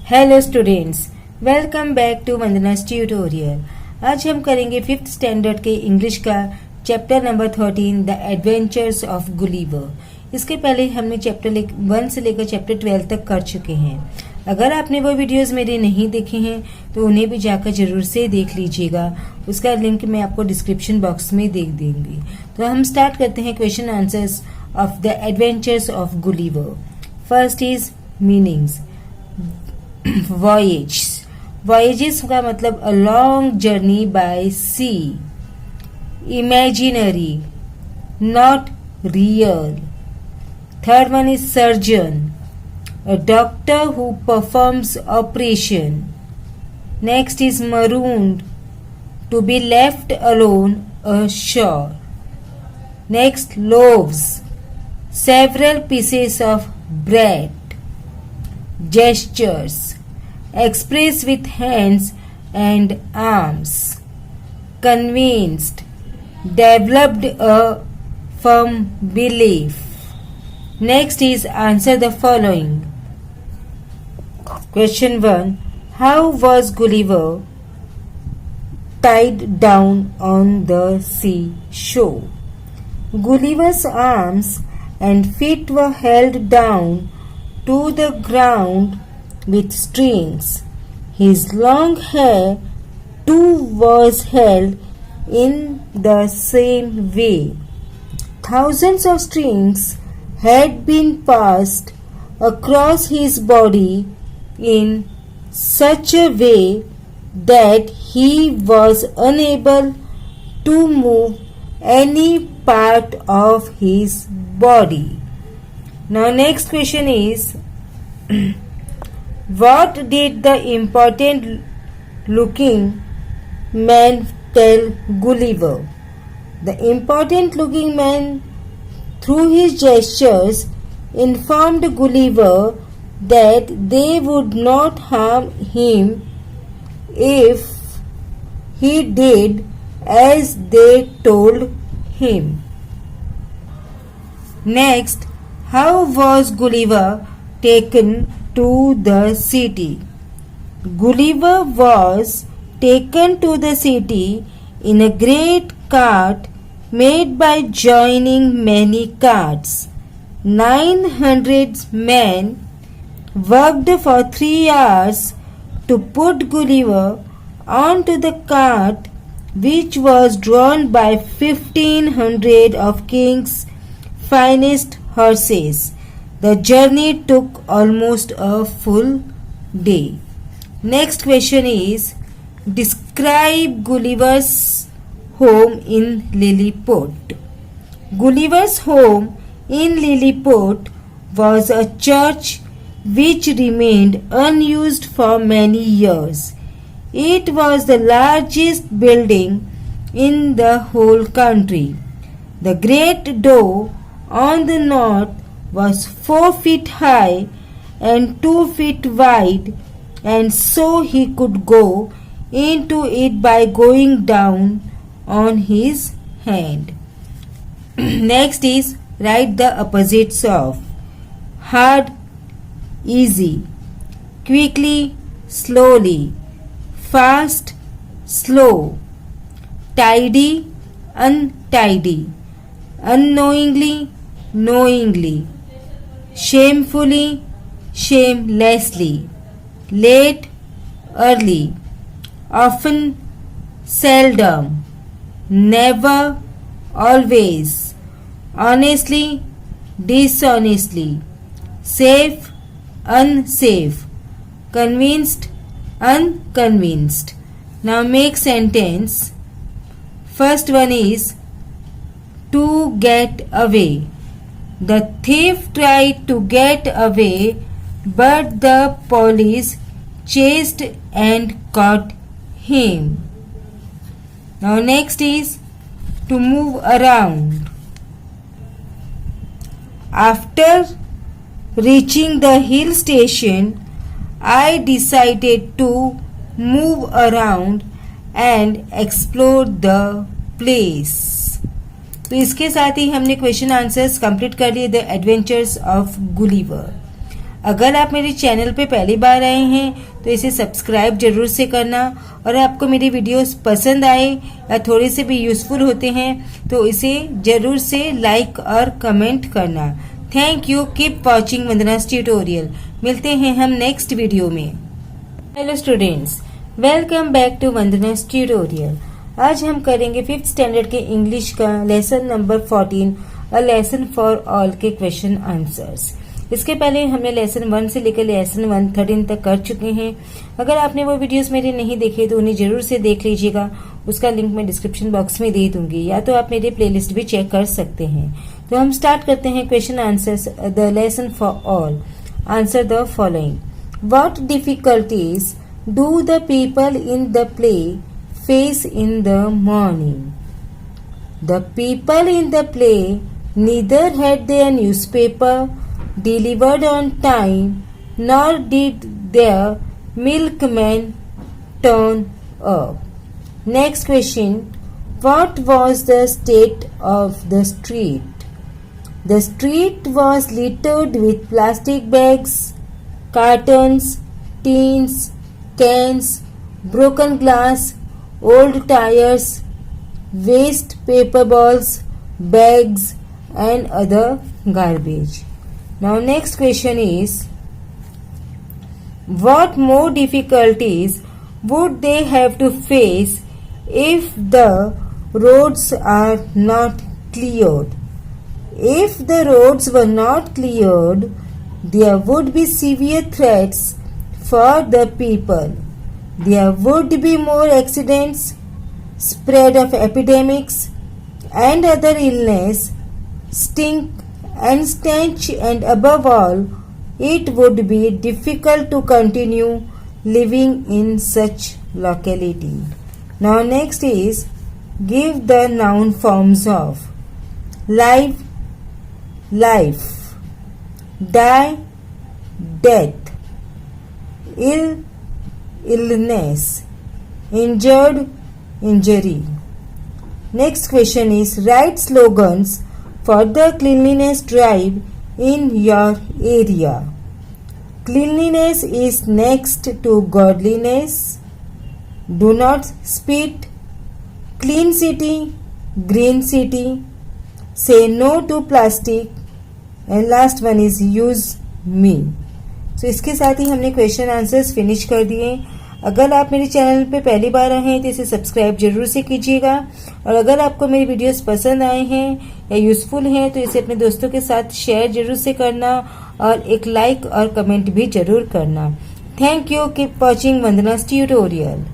Hello students, welcome back to Vandana's tutorial. आज हम करेंगे 5th स्टैंडर्ड के इंग्लिश का chapter number 13 the adventures of Gulliver. इसके पहले हमने चैप्टर 1 से लेकर चैप्टर 12 तक कर चुके हैं। अगर आपने वो वीडियोस मेरे नहीं देखे हैं तो उन्हें भी जाकर जरूर से देख लीजिएगा। उसका लिंक मैं आपको डिस्क्रिप्शन बॉक्स में दे देंगी। तो हम स्टार्ट करते हैं question answers of the adventures of Gulliver. First is meanings. voyages का मतलब a long journey by sea, imaginary, not real. Third one is surgeon, a doctor who performs operation. Next is marooned, to be left alone ashore. Next, loaves, several pieces of bread. Gestures, express with hands and arms. Convinced, developed a firm belief. Next is answer the following. Question 1. How was Gulliver tied down on the seashore? Gulliver's arms and feet were held down to the ground with strings. His long hair too was held in the same way. Thousands of strings had been passed across his body in such a way that he was unable to move any part of his body. Now next question is what did the important looking man tell Gulliver? The important looking man through his gestures informed Gulliver that they would not harm him if he did as they told him. Next, how was Gulliver taken to the city? Gulliver was taken to the city in a great cart made by joining many carts. 900 men worked for 3 hours to put Gulliver onto the cart, which was drawn by 1,500 of King's finest horses. The journey took almost a full day. Next question is describe Gulliver's home in Lilliput. Gulliver's home in Lilliput was a church which remained unused for many years. It was the largest building in the whole country. The great door on the north was 4 feet high and 2 feet wide, and so he could go into it by going down on his hand. Next is write the opposites of hard, easy, quickly, slowly, fast, slow, tidy, untidy, unknowingly, knowingly, shamefully, shamelessly, late, early, often, seldom, never, always, honestly, dishonestly, safe, unsafe, convinced, unconvinced. Now make sentence. First one is to get away. The thief tried to get away, but the police chased and caught him. Now next is to move around. After reaching the hill station, I decided to move around and explore the place. तो इसके साथ ही हमने question answers complete कर लिए the adventures of Gulliver. अगर आप मेरे channel पे पहली बार आए हैं तो इसे सब्सक्राइब जरूर से करना, और आपको मेरी वीडियोस पसंद आए या थोड़े से भी यूजफुल होते हैं तो इसे जरूर से लाइक और कमेंट करना। Thank you, keep watching Vandana's tutorial. मिलते हैं हम नेक्स्ट वीडियो में। Hello students, welcome back to Vandana's tutorial. आज हम करेंगे 5th स्टैंडर्ड के इंग्लिश का lesson number 14, a lesson for all के क्वेश्चन आंसर्स। इसके पहले हमने लेसन 1 से लेकर लेसन 13 तक कर चुके हैं। अगर आपने वो वीडियोस मेरे नहीं देखे तो उन्हें जरूर से देख लीजिएगा। उसका लिंक मैं डिस्क्रिप्शन बॉक्स में दे दूंगी, या तो आप मेरे प्लेलिस्ट भी चेक कर सकते हैं। तो हम स्टार्ट करते हैं question answers, the lesson for all. Answer the following. What difficulties do the people in the play face in the morning? The people in the play neither had their newspaper delivered on time, nor did their milkman turn up. Next question. What was the state of the street? The street was littered with plastic bags, cartons, tins, cans, broken glass, old tires, waste paper balls, bags and other garbage. Now next question is, what more difficulties would they have to face if the roads are not cleared? If the roads were not cleared, there would be severe threats for the people. There would be more accidents, spread of epidemics and other illness, stink and stench, and above all, it would be difficult to continue living in such locality. Now next is, give the noun forms of live, life, die, death, ill, illness, injured, injury. Next question is, write slogans for the cleanliness drive in your area. Cleanliness is next to godliness. Do not spit. Clean city, green city. Say no to plastic. And last one is use me. So इसके साथ ही हमने question answers finish कर दिए। अगर आप मेरे channel पे पहली बार आए हैं तो इसे सब्सक्राइब जरूर से कीजिएगा, और अगर आपको मेरी वीडियोस पसंद आए हैं या यूजफुल हैं तो इसे अपने दोस्तों के साथ शेयर जरूर से करना, और एक लाइक और कमेंट भी जरूर करना। Thank you, keep watching Vandana's tutorial.